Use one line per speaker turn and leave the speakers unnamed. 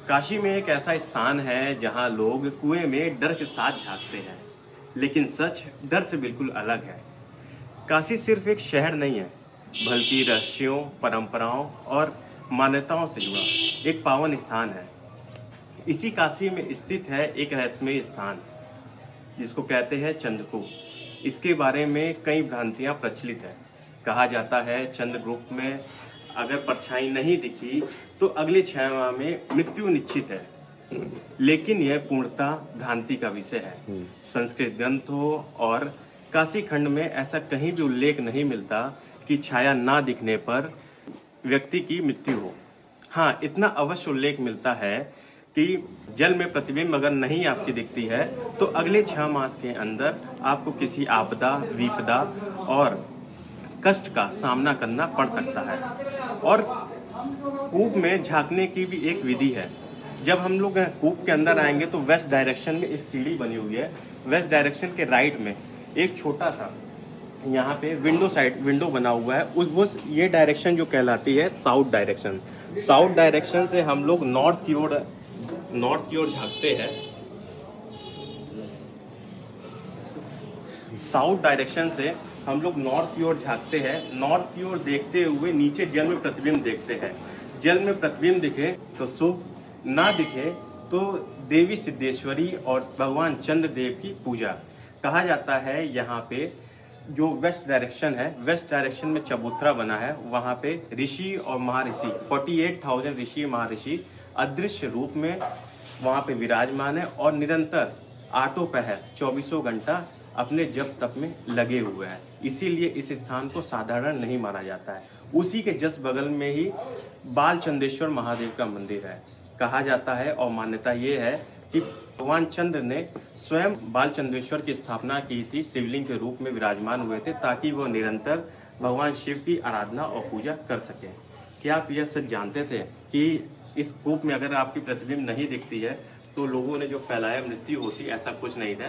काशी में एक ऐसा स्थान है जहां लोग कुएं में डर के साथ झांकते हैं, लेकिन सच डर से बिल्कुल अलग है। काशी सिर्फ एक शहर नहीं है, बल्कि रहस्यों, परंपराओं और मान्यताओं से जुड़ा एक पावन स्थान है। इसी काशी में स्थित है एक रहस्यमय स्थान, जिसको कहते हैं चंद्रकूप। इसके बारे में कई भ्रांतियां प्रचलित है। कहा जाता है चंद्रकूप में अगर परछाई नहीं दिखी तो अगले 6 माह में मृत्यु निश्चित है, लेकिन यह पूर्णतः भ्रांति का विषय है। संस्कृत ग्रंथों और काशी खंड में ऐसा कहीं भी उल्लेख नहीं मिलता कि छाया ना दिखने पर व्यक्ति की मृत्यु हो। हाँ, इतना अवश्य उल्लेख मिलता है कि जल में प्रतिबिंब अगर नहीं आपकी दिखती है तो अगले 6 मास के अंदर आपको किसी आपदा, विपदा और कष्ट का सामना करना पड़ सकता है। और कूप में झांकने की भी एक विधि है। जब हम लोग कूप के अंदर आएंगे तो वेस्ट डायरेक्शन में एक सीढ़ी बनी हुई है। वेस्ट डायरेक्शन के राइट में एक छोटा सा यहाँ पे विंडो बना हुआ है। ये डायरेक्शन जो कहलाती है साउथ डायरेक्शन। साउथ डायरेक्शन से हम लोग नॉर्थ की ओर झांकते हैं। साउथ डायरेक्शन से हम लोग नॉर्थ की ओर झांकते हैं। नॉर्थ की ओर देखते हुए नीचे जल में प्रतिबिंब देखते हैं। जल में प्रतिबिंब दिखे तो शुभ, ना दिखे तो देवी सिद्धेश्वरी और भगवान चंद्रदेव की पूजा। कहा जाता है यहाँ पे जो वेस्ट डायरेक्शन है, वेस्ट डायरेक्शन में चबूतरा बना है, वहाँ पे ऋषि और महर्षि 48,000 ऋषि महर्षि अदृश्य रूप में वहाँ पे विराजमान है और निरंतर आठों पहर 24 घंटा अपने जप तप में लगे हुए हैं। इसीलिए इस स्थान को साधारण नहीं माना जाता है। उसी के जस्ट बगल में ही बालचंद्रेश्वर महादेव का मंदिर है। कहा जाता है और मान्यता ये है कि भगवान चंद्र ने स्वयं बालचंद्रेश्वर की स्थापना की थी, शिवलिंग के रूप में विराजमान हुए थे, ताकि वो निरंतर भगवान शिव की आराधना और पूजा कर सकें। क्या आप यह सच जानते थे कि इस कूप में अगर आपकी प्रतिबिंब नहीं दिखती है तो लोगों ने जो फैलाया मृत्यु होती? ऐसा कुछ नहीं है।